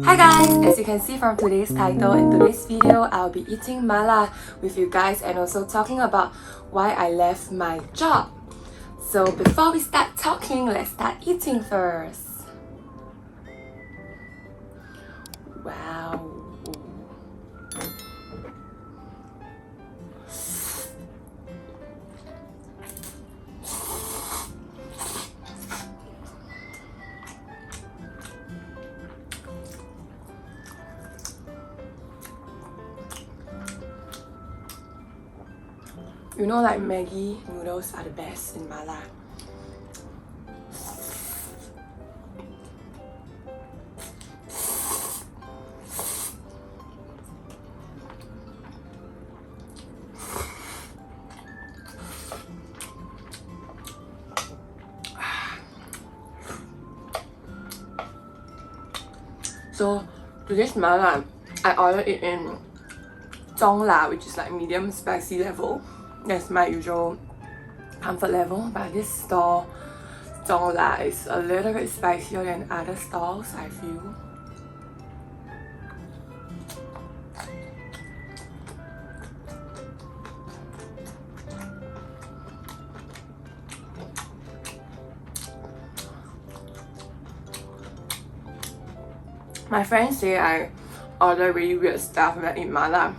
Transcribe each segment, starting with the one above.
Hi guys! As you can see from today's title, in today's video, I'll be eating mala with you guys and also talking about why I left my job. So before we start talking, let's start eating first. Wow. You know, like Maggi noodles are the best in mala. So today's mala, I ordered it in la, which is like medium spicy level. That's my usual comfort level, but this store la is a little bit spicier than other stalls, I feel. My friends say I order really weird stuff when I eat mala.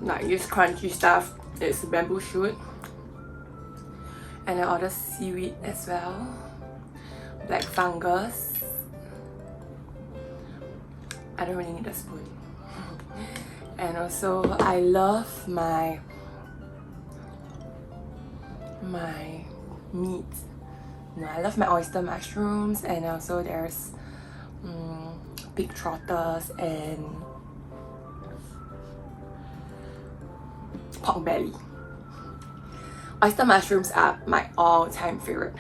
Like this crunchy stuff is bamboo shoot. And I order seaweed as well. Black fungus. I don't really need a spoon. And also I love my meat. I love my oyster mushrooms, and also there's pig trotters and pork belly. Oyster mushrooms are my all-time favorite.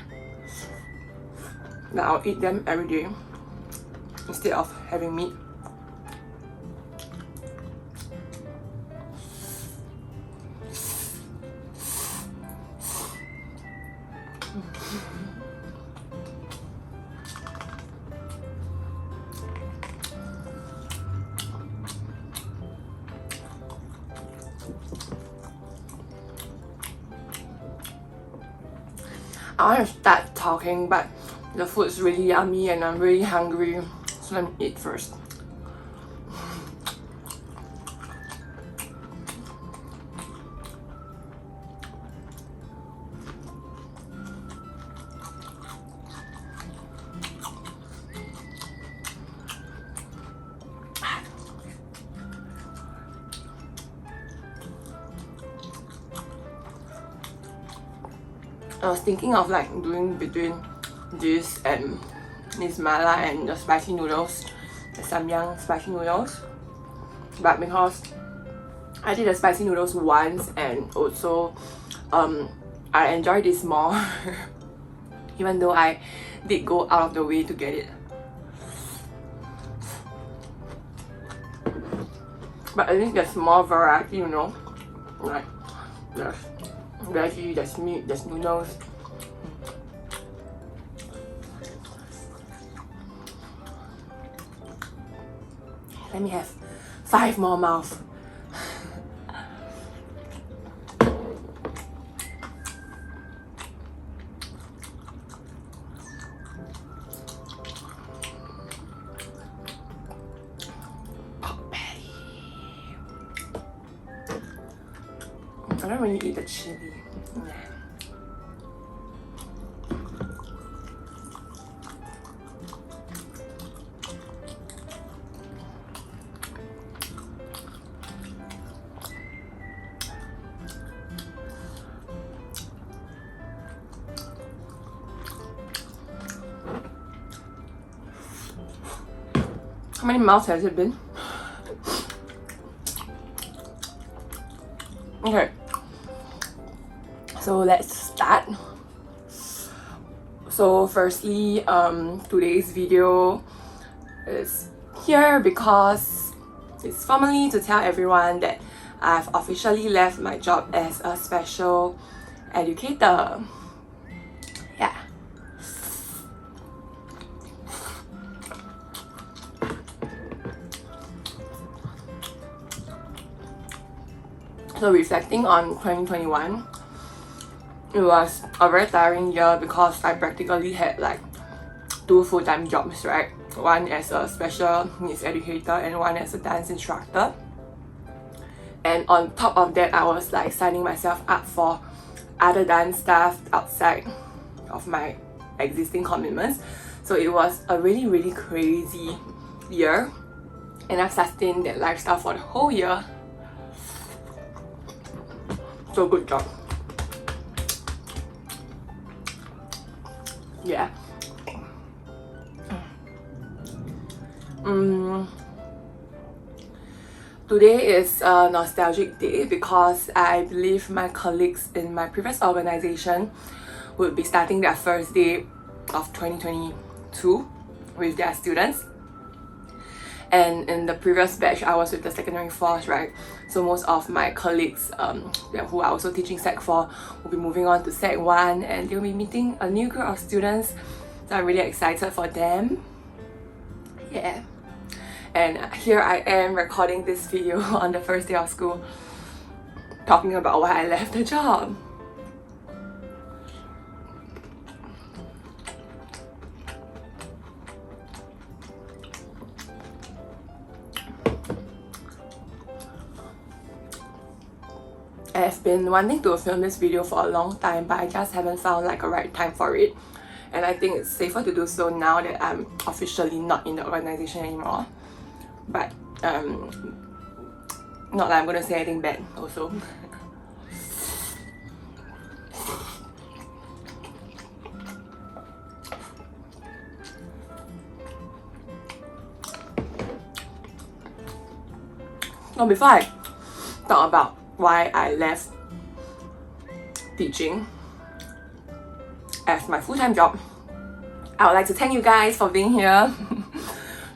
Now I'll eat them every day instead of having meat. I want to start talking, but the food is really yummy and I'm really hungry, so let me eat first. I was thinking of like doing between this and this mala and the spicy noodles, the samyang spicy noodles, but because I did the spicy noodles once and also I enjoyed this more even though I did go out of the way to get it. But at least there's more variety, you know, like there's veggie, there's meat, there's noodles. Let me have 5 more mouths. Pork belly. I don't really eat the chili. Yeah. How many mouths has it been? Okay, so let's start. So firstly, today's video is here because it's formally to tell everyone that I've officially left my job as a special educator. Yeah. So reflecting on 2021, it was a very tiring year because I practically had like 2 full-time jobs, right? One as a special needs educator and one as a dance instructor. And on top of that, I was like signing myself up for other dance stuff outside of my existing commitments. So it was a really crazy year, and I've sustained that lifestyle for the whole year. So good job. Yeah. Today is a nostalgic day because I believe my colleagues in my previous organization would be starting their first day of 2022 with their students. And in the previous batch, I was with the secondary force, right? So most of my colleagues who are also teaching Sec 4 will be moving on to Sec 1, and they'll be meeting a new group of students. So I'm really excited for them. Yeah. And here I am recording this video on the first day of school, talking about why I left the job. I've been wanting to film this video for a long time, but I just haven't found like a right time for it. And I think it's safer to do so now that I'm officially not in the organization anymore. But not that I'm gonna say anything bad also. So before I talk about why I left teaching as my full-time job, I would like to thank you guys for being here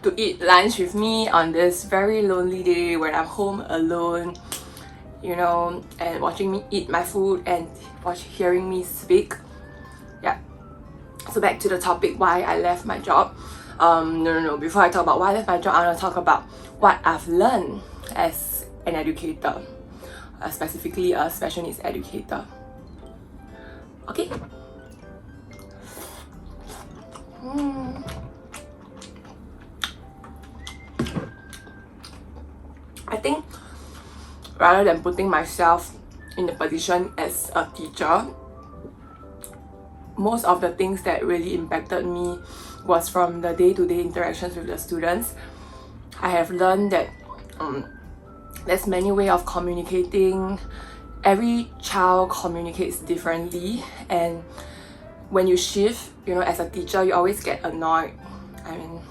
to eat lunch with me on this very lonely day when I'm home alone, you know, and watching me eat my food and hearing me speak. Yeah. So back to the topic, why I left my job. No. Before I talk about why I left my job, I want to talk about what I've learned as an educator, specifically a special needs educator. Okay. I think rather than putting myself in the position as a teacher, most of the things that really impacted me was from the day-to-day interactions with the students. I have learned that there's many ways of communicating. Every child communicates differently, and when you shift, you know, as a teacher, you always get annoyed. I mean,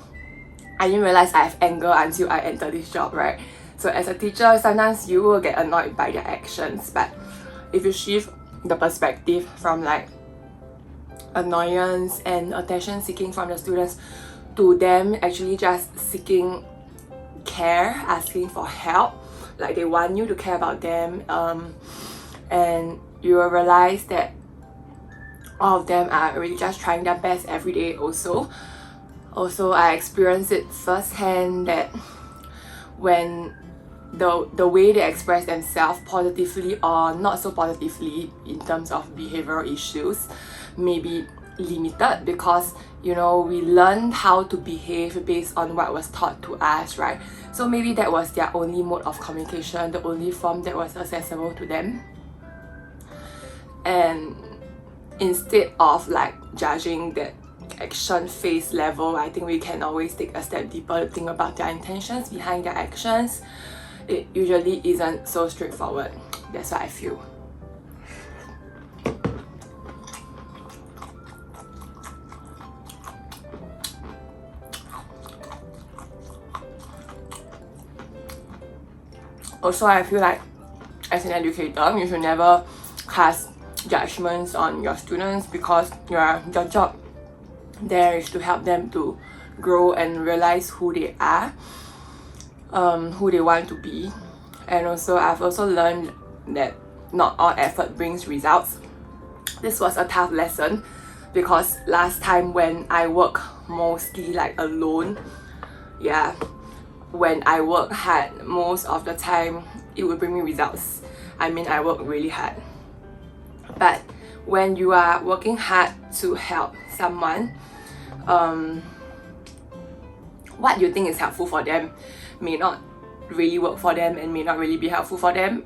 I didn't realize I have anger until I entered this job, right? So as a teacher, sometimes you will get annoyed by their actions, but if you shift the perspective from like annoyance and attention seeking from the students to them actually just seeking care, asking for help, like they want you to care about them, and you will realize that all of them are really just trying their best every day. Also I experienced it firsthand that when the way they express themselves positively or not so positively in terms of behavioral issues may be limited because, you know, we learned how to behave based on what was taught to us, right? So maybe that was their only mode of communication, the only form that was accessible to them. And instead of like judging that action face level, I think we can always take a step deeper to think about their intentions behind their actions. It usually isn't so straightforward. That's what I feel. Also, I feel like as an educator, you should never cast judgments on your students because your job there is to help them to grow and realize who they are, who they want to be. And also, I've also learned that not all effort brings results. This was a tough lesson because last time when I work mostly like alone, when I work hard, most of the time it would bring me results. I mean I work really hard. But when you are working hard to help someone, what you think is helpful for them may not really work for them and may not really be helpful for them.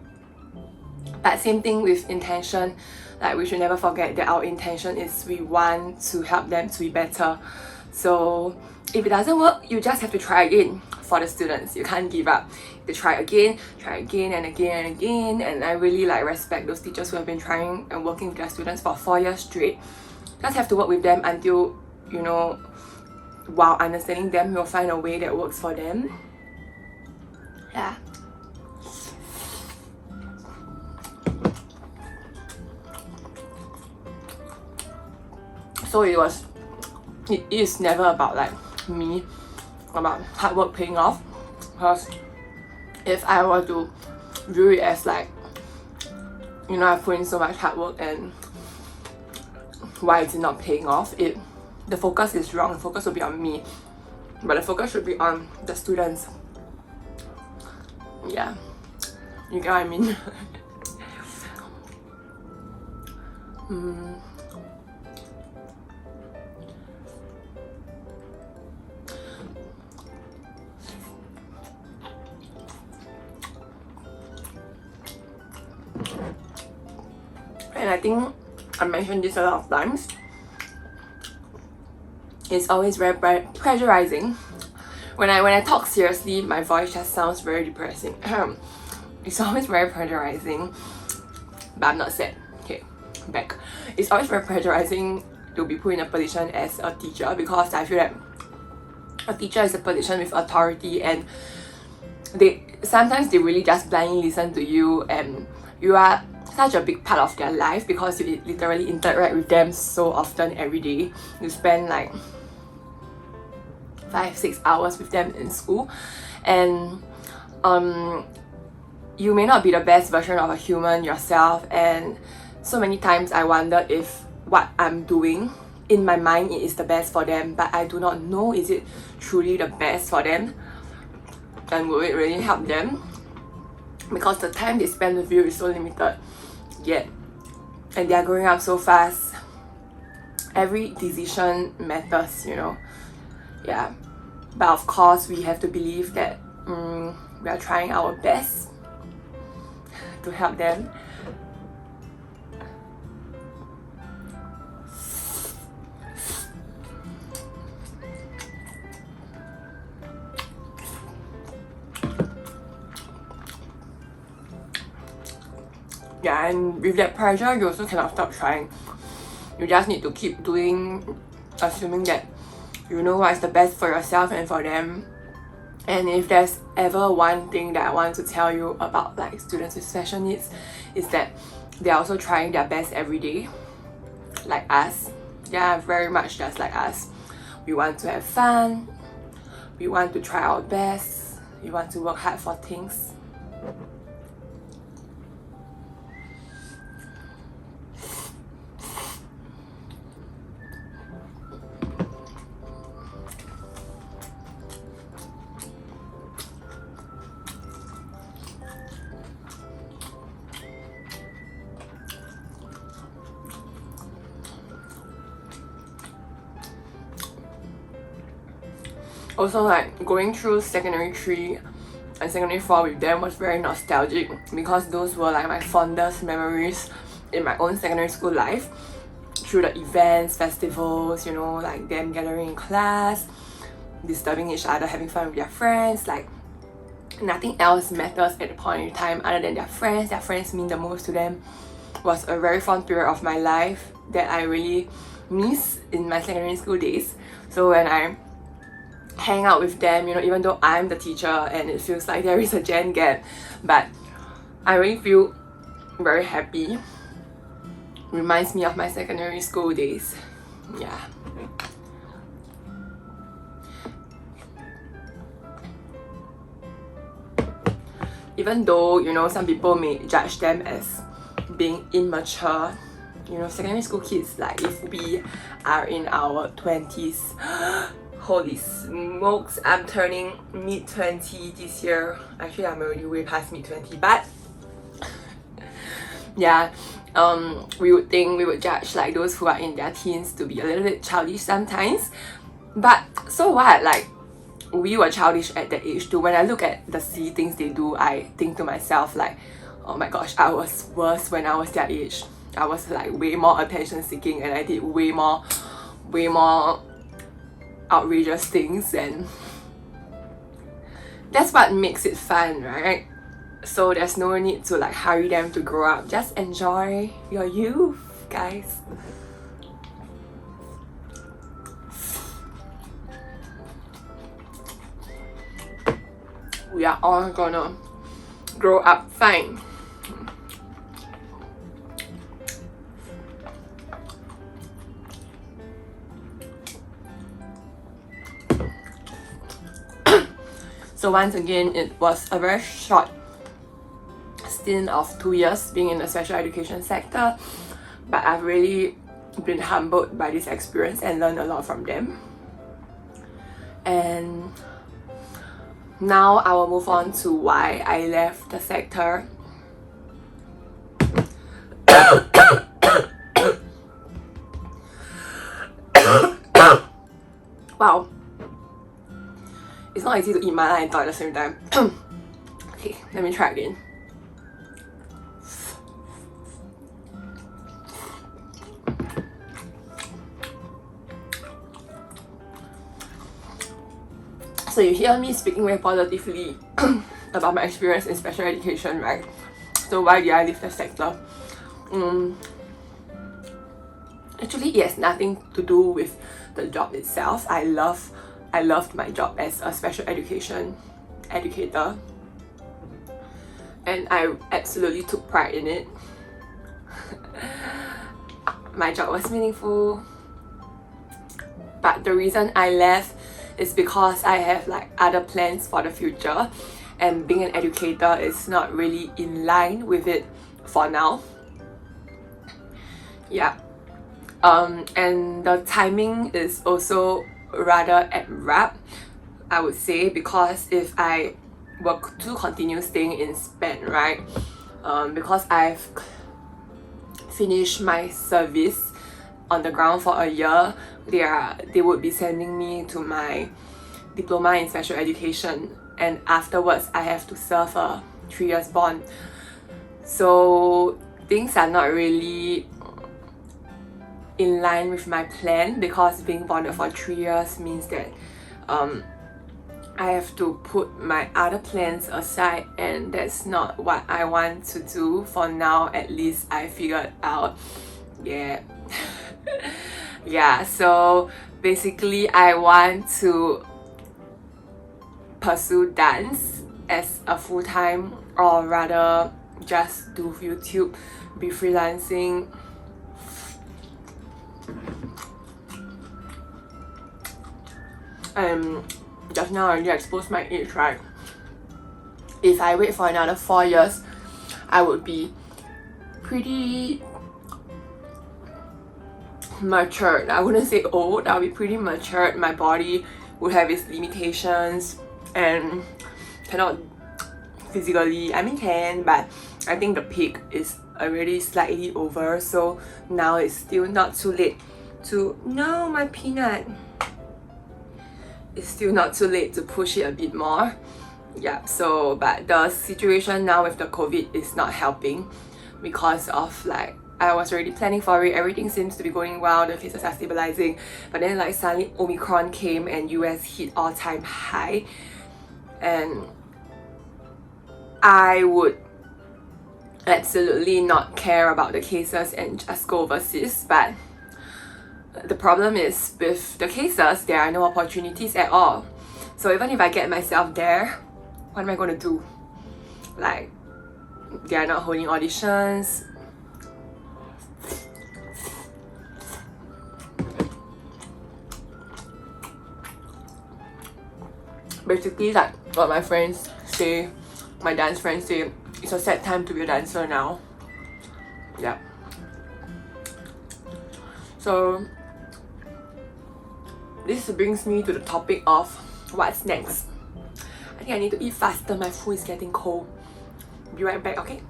But same thing with intention, like we should never forget that our intention is we want to help them to be better. So if it doesn't work, you just have to try again. For the students, you can't give up. You try again and again and again. And I really like respect those teachers who have been trying and working with their students for 4 years straight. Just have to work with them until, you know, while understanding them, you'll find a way that works for them. Yeah. So it is never about like me, about hard work paying off. Because if I were to view it as like, you know, I put in so much hard work and why is it not paying off, the focus is wrong. The focus will be on me, but the focus should be on the students. Yeah, you get what I mean? And I think I mentioned this a lot of times. It's always very pressurizing. When I talk seriously, my voice just sounds very depressing. It's always very pressurizing, but I'm not sad. Okay, back. It's always very pressurizing to be put in a position as a teacher, because I feel that a teacher is a position with authority, and sometimes they really just blindly listen to you, and you are such a big part of their life because you literally interact with them so often every day. You spend like 5-6 hours with them in school, and you may not be the best version of a human yourself, and so many times I wonder if what I'm doing in my mind it is the best for them, but I do not know is it truly the best for them, and will it really help them, because the time they spend with you is so limited. Yet, and they are growing up so fast. Every decision matters, you know. Yeah, but of course we have to believe that we are trying our best to help them. Yeah, and with that pressure, you also cannot stop trying. You just need to keep doing, assuming that you know what's the best for yourself and for them. And if there's ever one thing that I want to tell you about like students with special needs, is that they're also trying their best every day, like us. They are very much just like us. We want to have fun, we want to try our best, we want to work hard for things. Also, like going through secondary 3 and secondary 4 with them was very nostalgic, because those were like my fondest memories in my own secondary school life, through the events, festivals, you know, like them gathering in class, disturbing each other, having fun with their friends. Like nothing else matters at the point in time other than their friends. Their friends mean the most to them. It was a very fun period of my life that I really miss in my secondary school days. So when I hang out with them, you know, even though I'm the teacher and it feels like there is a gen gap, but I really feel very happy. Reminds me of my secondary school days. Yeah. Even though, you know, some people may judge them as being immature, you know, secondary school kids, like if we are in our 20s, holy smokes, I'm turning mid-20 this year. Actually, I'm already way past mid-20, but yeah, we would judge like those who are in their teens to be a little bit childish sometimes. But so what, like we were childish at that age too. When I look at the silly things they do, I think to myself like, oh my gosh, I was worse when I was their age. I was like way more attention seeking, and I did way more outrageous things, and that's what makes it fun, right? So there's no need to like hurry them to grow up. Just enjoy your youth, guys. We are all gonna grow up fine. So once again, it was a very short stint of 2 years being in the special education sector, but I've really been humbled by this experience and learned a lot from them. And now I will move on to why I left the sector. Wow, it's not easy to eat mala and talk at the same time. Okay, let me try again. So you hear me speaking very positively about my experience in special education, right? So why did I leave the sector? Actually, it has nothing to do with the job itself. I loved my job as a special education educator, and I absolutely took pride in it. My job was meaningful, but the reason I left is because I have like other plans for the future, and being an educator is not really in line with it for now. Yeah. And the timing is also rather abrupt, I would say, because if I were to continue staying in SPEN, right, because I've finished my service on the ground for a year, they would be sending me to my diploma in special education, and afterwards I have to serve a 3 years bond. So things are not really in line with my plan, because being bonded for 3 years means that I have to put my other plans aside, and that's not what I want to do for now. At least I figured out. Yeah. Yeah, so basically I want to pursue dance as a full-time, or rather just do YouTube, be freelancing. Just now I already exposed my age, right? If I wait for another 4 years, I would be pretty matured. I wouldn't say old, I'll be pretty matured. My body would have its limitations and cannot physically, I mean can, but I think the peak is already slightly over. So now it's still not too late to, no, my peanut, it's still not too late to push it a bit more. Yeah, so but the situation now with the COVID is not helping, because of like I was already planning for it, everything seems to be going well, the cases are stabilizing, but then like suddenly Omicron came and US hit all-time high, and I would absolutely not care about the cases and just go overseas. But the problem is with the cases, there are no opportunities at all. So even if I get myself there, what am I going to do? Like, they are not holding auditions. Basically, like what my friends say, my dance friends say, it's a sad time to be a dancer now. Yeah. So this brings me to the topic of what's next. I think I need to eat faster, my food is getting cold. Be right back, okay?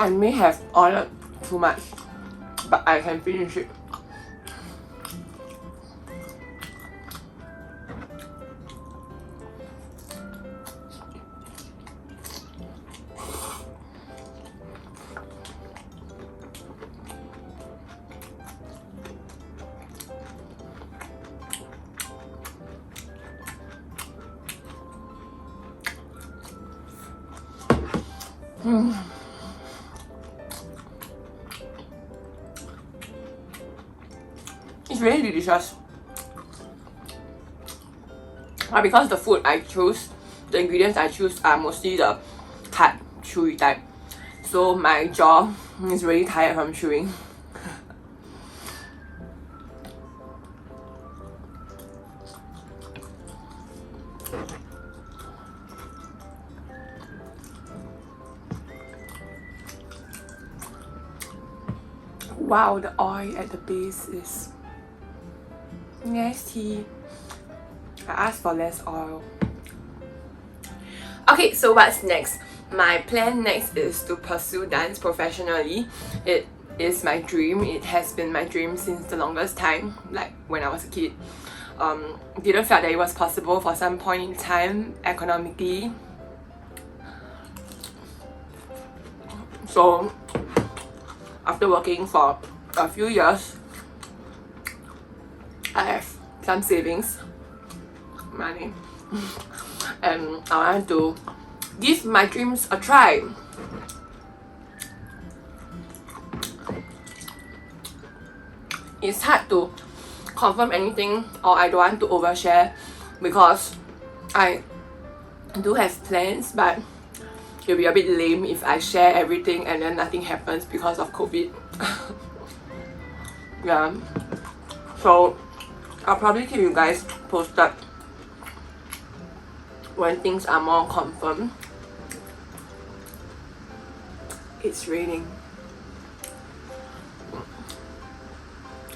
I may have ordered too much, but I can finish it. It's really delicious. But because the food I choose, the ingredients I choose are mostly the hard, chewy type, so my jaw is really tired from chewing. Wow, the oil at the base is nasty. I asked for less oil. Okay, so what's next? My plan next is to pursue dance professionally. It is my dream. It has been my dream since the longest time, like when I was a kid. Didn't feel that it was possible for some point in time economically. So after working for a few years, I have some savings money and I want to give my dreams a try. It's hard to confirm anything, or I don't want to overshare because I do have plans, but it'll be a bit lame if I share everything and then nothing happens because of COVID. Yeah, so I'll probably keep you guys posted when things are more confirmed. It's raining.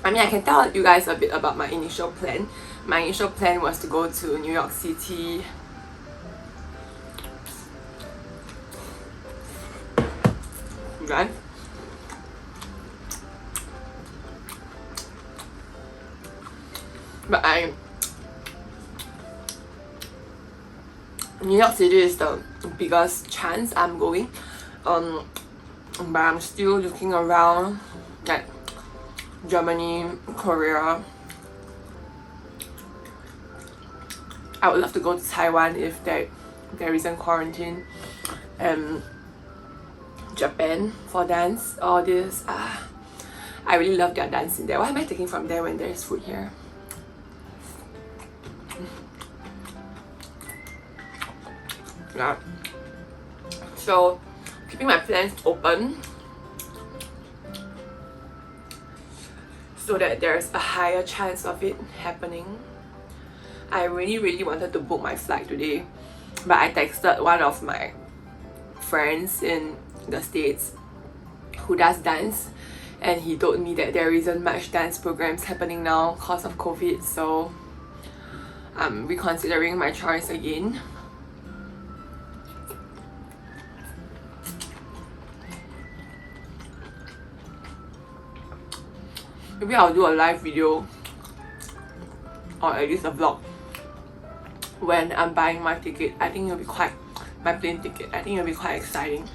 I mean, I can tell you guys a bit about my initial plan. My initial plan was to go to New York City. Right? But New York City is the biggest chance I'm going. But I'm still looking around, like Germany, Korea. I would love to go to Taiwan if there isn't quarantine. Japan for dance. All this. I really love their dancing there. What am I taking from there when there is food here? Yeah. So keeping my plans open so that there's a higher chance of it happening. I really wanted to book my flight today, but I texted one of my friends in the States who does dance, and he told me that there isn't much dance programs happening now because of COVID, so I'm reconsidering my choice again. Maybe I'll do a live video or at least a vlog when I'm buying my ticket. I think it'll be my plane ticket. I think it'll be quite exciting.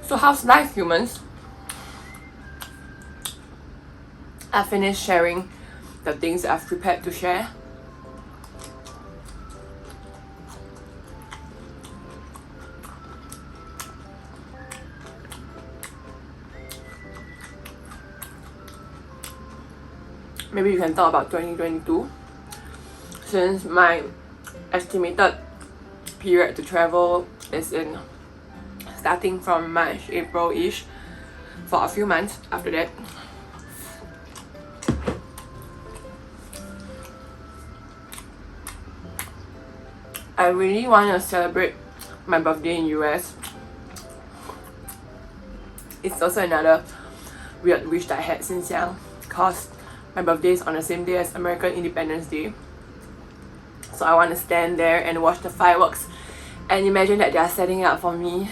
So how's life, humans? I finished sharing the things that I've prepared to share. Maybe you can talk about 2022 since my estimated period to travel is in starting from March, April-ish for a few months after that. I really want to celebrate my birthday in US. It's also another weird wish that I had since young, because my birthday is on the same day as American Independence Day. So I want to stand there and watch the fireworks and imagine that they are setting it up for me.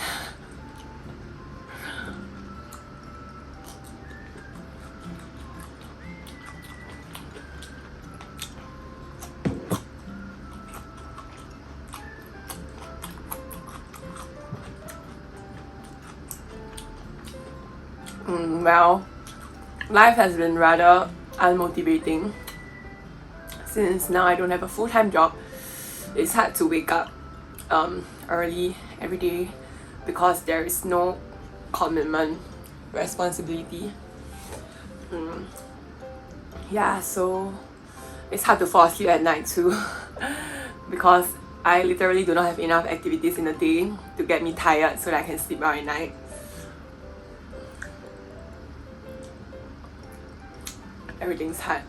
Well, life has been rather unmotivating since now I don't have a full-time job. It's hard to wake up early every day because there is no commitment, responsibility. Yeah, so it's hard to fall asleep at night too because I literally do not have enough activities in the day to get me tired so that I can sleep well at night. Everything's hard.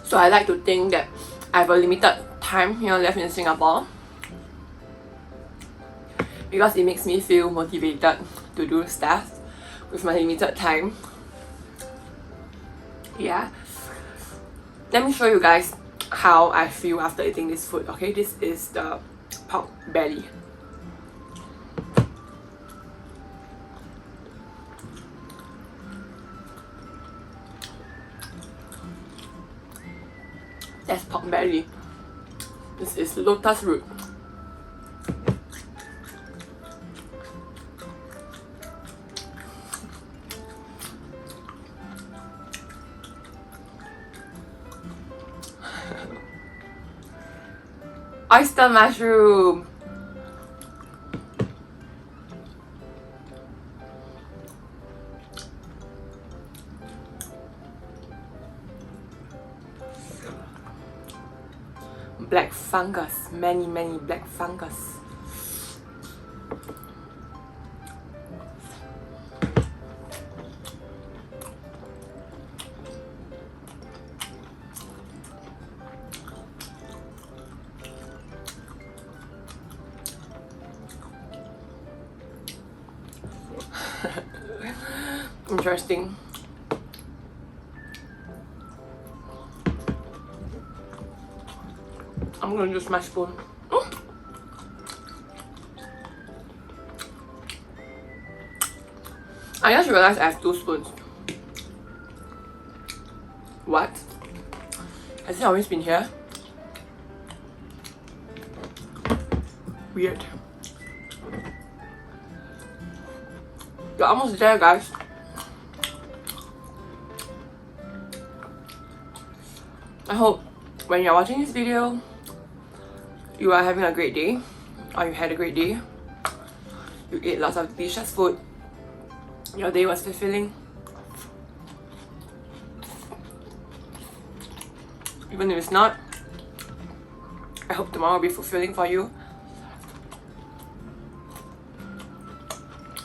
So I like to think that I have a limited time here left in Singapore because it makes me feel motivated to do stuff with my limited time. Yeah. Let me show you guys how I feel after eating this food. Okay, this is the pork belly. That's pork belly. This is lotus root. Oyster mushroom. Black fungus, many black fungus. Interesting. I'm gonna use my spoon. I just realized I have 2 spoons. What? Has it always been here? Weird. You're almost there, guys. I hope when you're watching this video, you are having a great day, or you had a great day. You ate lots of delicious food. Your day was fulfilling. Even if it's not, I hope tomorrow will be fulfilling for you.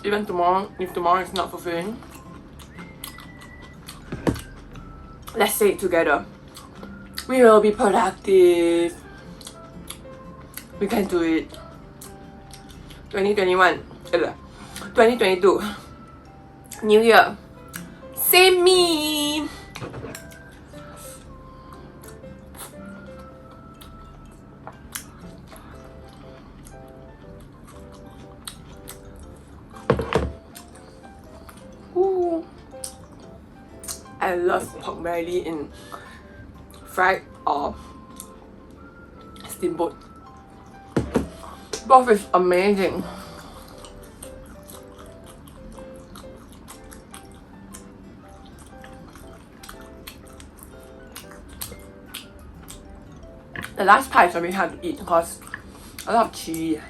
Even tomorrow, if tomorrow is not fulfilling, let's say it together. We will be productive. We can do it. 2021, 2022, New Year. Same me. I love pork belly in fried or steamboat. Both is amazing. The last part is very hard to eat because a lot of chili.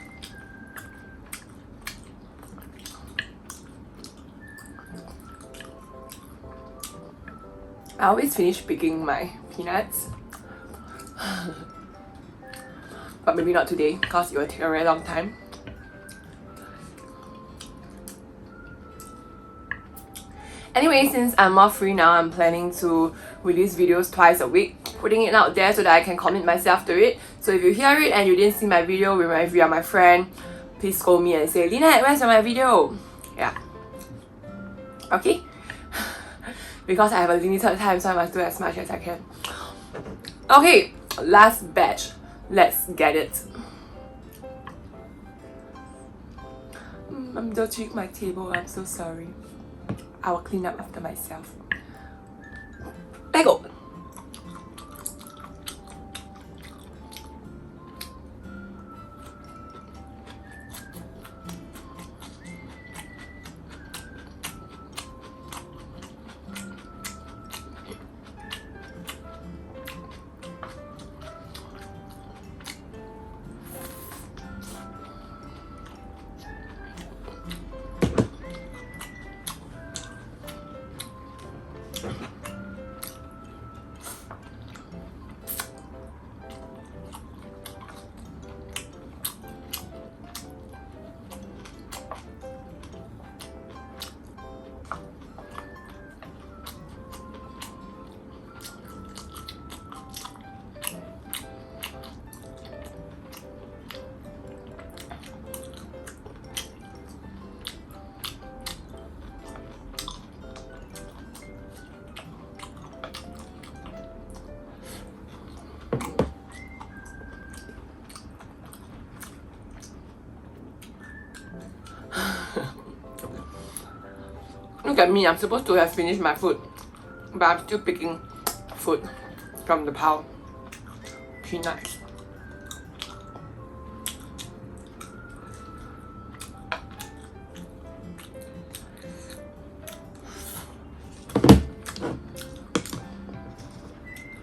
I always finish picking my peanuts. But maybe not today because it will take a very long time. Anyway, since I'm more free now, I'm planning to release videos twice a week, putting it out there so that I can commit myself to it. So if you hear it and you didn't see my video if you are my friend, please call me and say, Lynette, where's my video? Yeah. Okay? Because I have a limited time, so I must do as much as I can. Okay, last batch. Let's get it. I'm dirtying my table, I'm so sorry. I will clean up after myself. There you go. Look at me, I'm supposed to have finished my food, but I'm still picking food from the pile. Peanuts.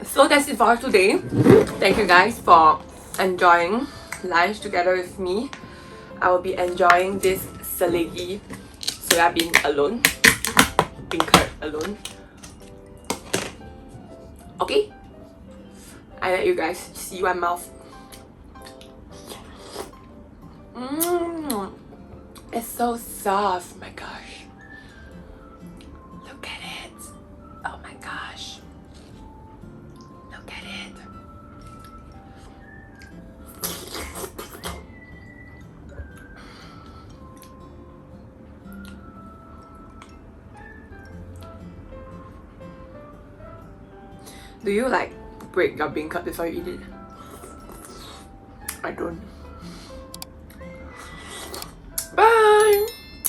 So that's it for today. Thank you guys for enjoying lunch together with me. I will be enjoying this selegi soya bean alone, beancurd alone. Okay, I let you guys see my mouth. It's so soft, my gosh. Look at it. Oh my gosh. Look at it. Do you like break your beancurd before you eat it? I don't. Bye!